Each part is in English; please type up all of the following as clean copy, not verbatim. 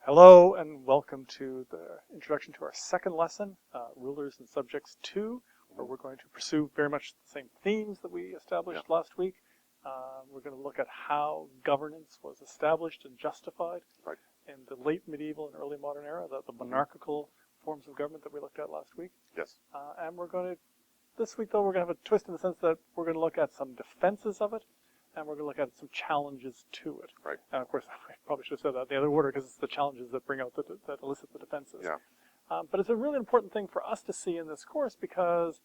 Hello and welcome to the introduction to our second lesson, Rulers and Subjects 2, where we're going to pursue very much the same themes that we established last week. We're going to look at how governance was established and justified in the late medieval and early modern era, the monarchical forms of government that we looked at last week. Yes. And we're going to, this week though, we're going to have a twist in the sense that we're going to look at some defenses of it, and we're going to look at some challenges to it. Right. And of course, I probably should have said that in the other order because it's the challenges that bring out that elicit the defenses. Yeah. But it's a really important thing for us to see in this course because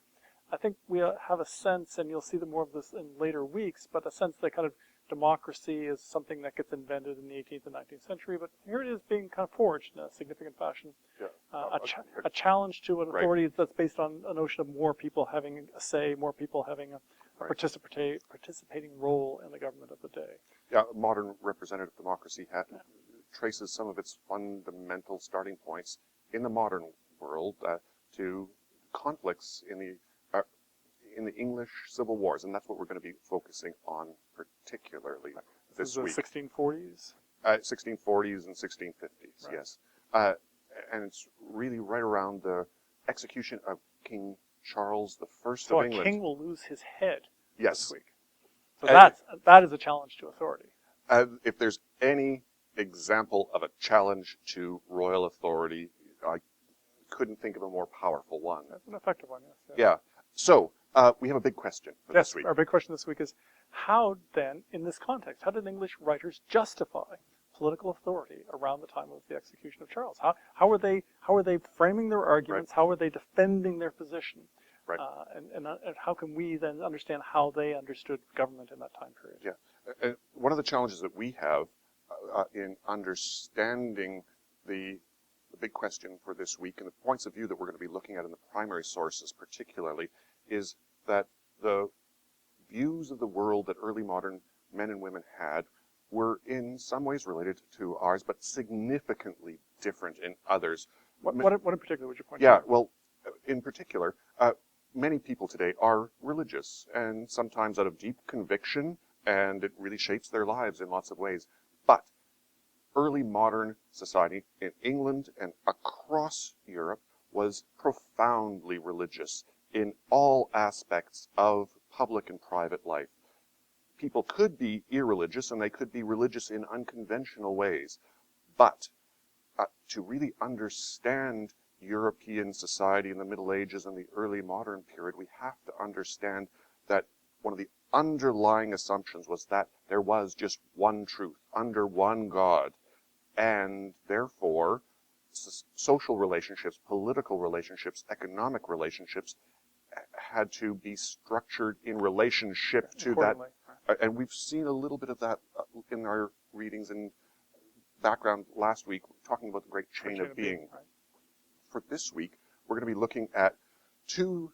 I think we have a sense, and you'll see more of this in later weeks, but a sense that kind of democracy is something that gets invented in the 18th and 19th century, but here it is being kind of forged in a significant fashion. Yeah. A challenge to an authority that's based on a notion of more people having a say, more people having a participating role in the government of the day. Yeah, modern representative democracy traces some of its fundamental starting points in the modern world to conflicts in the English civil wars, and that's what we're going to be focusing on particularly this week. The 1640s? 1640s and 1650s, right. Yes. And it's really right around the execution of King Charles I of England. So a king will lose his head this week. So that is a challenge to authority. If there's any example of a challenge to royal authority, I couldn't think of a more powerful one. That's an effective one, yes. Yeah. So we have a big question for this week. Our big question this week is, how then, in this context, how did English writers justify political authority around the time of the execution of Charles? How are they framing their arguments? Right. How are they defending their position? Right. And how can we then understand how they understood government in that time period? Yeah. One of the challenges that we have in understanding the big question for this week and the points of view that we're going to be looking at in the primary sources particularly is that the views of the world that early modern men and women had were in some ways related to ours, but significantly different in others. What in particular would you point out? Yeah, well, in particular, many people today are religious, and sometimes out of deep conviction, and it really shapes their lives in lots of ways. But early modern society in England and across Europe was profoundly religious in all aspects of public and private life. People could be irreligious, and they could be religious in unconventional ways, but to really understand European society in the Middle Ages and the early modern period, we have to understand that one of the underlying assumptions was that there was just one truth under one God, and therefore social relationships, political relationships, economic relationships had to be structured in relationship to that. And we've seen a little bit of that in our readings and background last week, talking about the great chain of being. Right. For this week, we're going to be looking at two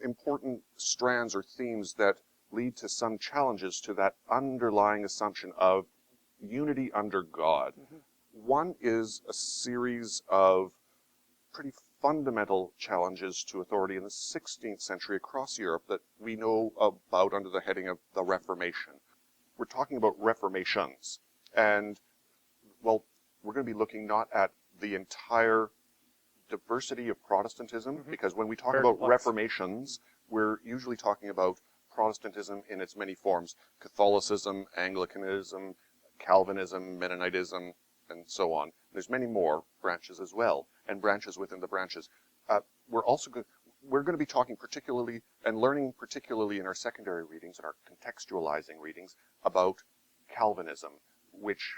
important strands or themes that lead to some challenges to that underlying assumption of unity under God. Mm-hmm. One is a series of pretty fundamental challenges to authority in the 16th century across Europe that we know about under the heading of the Reformation. We're talking about reformations. And, well, we're going to be looking not at the entire diversity of Protestantism, because when we talk about reformations, we're usually talking about Protestantism in its many forms: Catholicism, Anglicanism, Calvinism, Mennonitism, and so on. There's many more branches as well, and branches within the branches. We're going to be talking particularly and learning particularly in our secondary readings and our contextualizing readings about Calvinism, which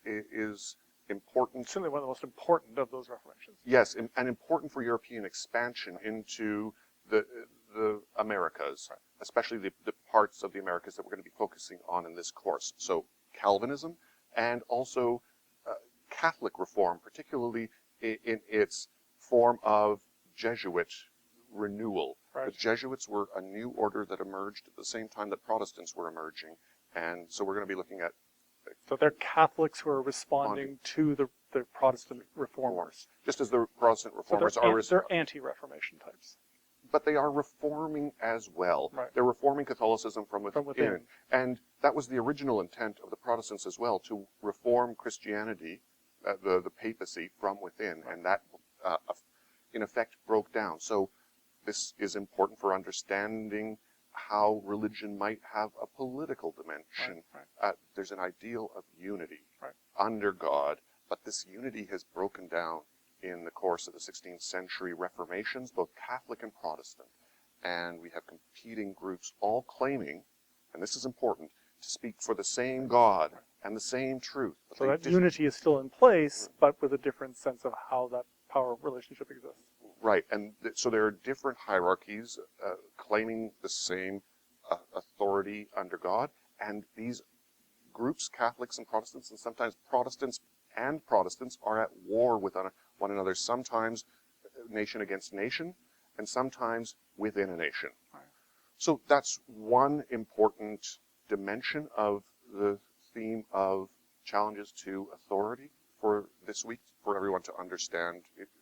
is important. Certainly one of the most important of those reformations. Yes, and important for European expansion into the Americas, especially the parts of the Americas that we're going to be focusing on in this course. So Calvinism, and also Catholic reform, particularly in its form of Jesuit renewal. Right. The Jesuits were a new order that emerged at the same time that Protestants were emerging, and so we're going to be looking at. So they're Catholics who are responding to the Protestant reformers. Just as the Protestant reformers are. They're anti-Reformation types. But they are reforming as well. Right. They're reforming Catholicism from within. From within. And that was the original intent of the Protestants as well, to reform Christianity the papacy from within, and that in effect broke down. So this is important for understanding how religion might have a political dimension. There's an ideal of unity under God, but this unity has broken down in the course of the 16th century Reformations, both Catholic and Protestant. And we have competing groups all claiming, and this is important, to speak for the same God and the same truth. So that unity is still in place, but with a different sense of how that power relationship exists. Right, and so there are different hierarchies claiming the same authority under God, and these groups, Catholics and Protestants, and sometimes Protestants and Protestants, are at war with one another, sometimes nation against nation, and sometimes within a nation. So that's one important dimension of the theme of challenges to authority for this week, for everyone to understand,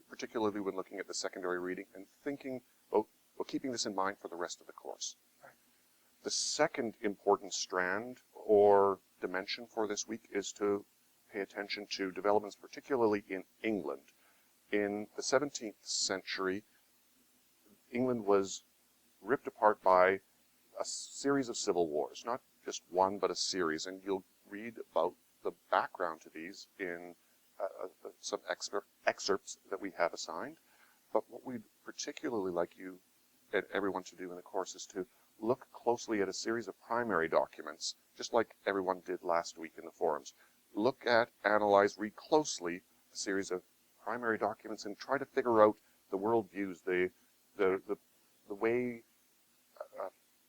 particularly when looking at the secondary reading and thinking, well, keeping this in mind for the rest of the course. The second important strand or dimension for this week is to pay attention to developments, particularly in England. In the 17th century, England was ripped apart by a series of civil wars, not just one, but a series, and you'll read about the background to these in some excerpts that we have assigned. But what we'd particularly like you and everyone to do in the course is to look closely at a series of primary documents, just like everyone did last week in the forums. Look at, analyze, read closely a series of primary documents and try to figure out the worldviews, the way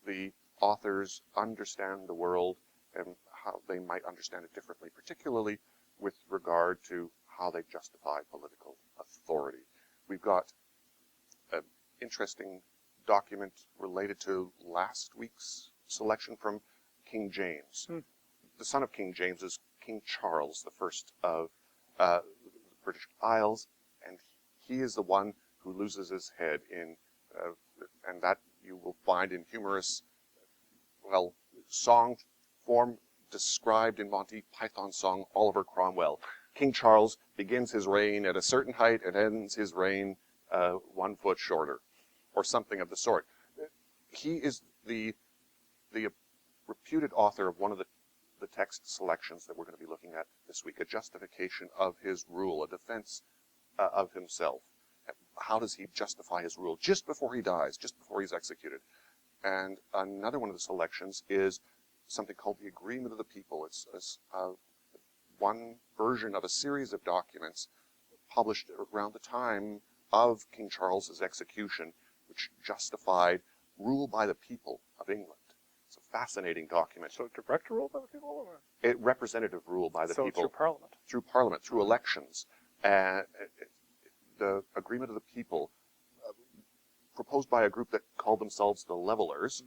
the authors understand the world and how they might understand it differently, particularly with regard to how they justify political authority. We've got an interesting document related to last week's selection from King James. The son of King James is King Charles, the first of the British Isles, and he is the one who loses his head in, and that you will find in humorous, well, song form described in Monty Python's song Oliver Cromwell. King Charles begins his reign at a certain height and ends his reign 1 foot shorter, or something of the sort. He is the reputed author of one of the text selections that we're going to be looking at this week, a justification of his rule, a defense of himself. How does he justify his rule just before he dies, just before he's executed? And another one of the selections is something called the Agreement of the People. It's one version of a series of documents published around the time of King Charles's execution, which justified rule by the people of England. It's a fascinating document. So direct rule by the people? Or? It representative rule by the people. So through Parliament? Through Parliament, through elections. The Agreement of the People, proposed by a group that called themselves the Levelers,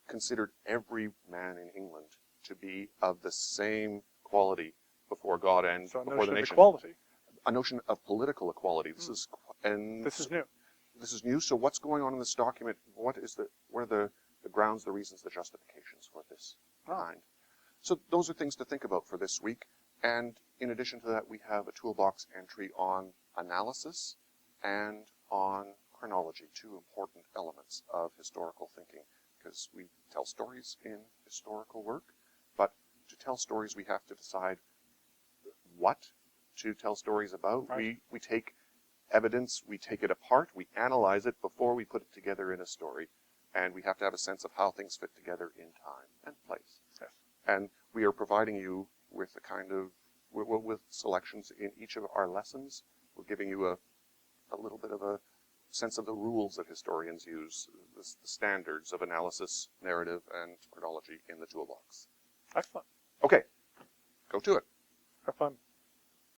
considered every man in England to be of the same quality before God and before the nation. Equality. A notion of political equality. This is new. This is new. So what's going on in this document? What are the grounds, the reasons, the justifications for this kind? So those are things to think about for this week. And in addition to that, we have a toolbox entry on analysis and on chronology, two important elements of historical thinking, because we tell stories in historical work, but to tell stories we have to decide what to tell stories about. Right. We take evidence, we take it apart, we analyze it before we put it together in a story, and we have to have a sense of how things fit together in time and place. Yes. And we are providing you with a kind of, with selections in each of our lessons. We're giving you a little bit of a sense of the rules that historians use, the standards of analysis, narrative, and chronology in the toolbox. Excellent. Okay, go to it. Have fun.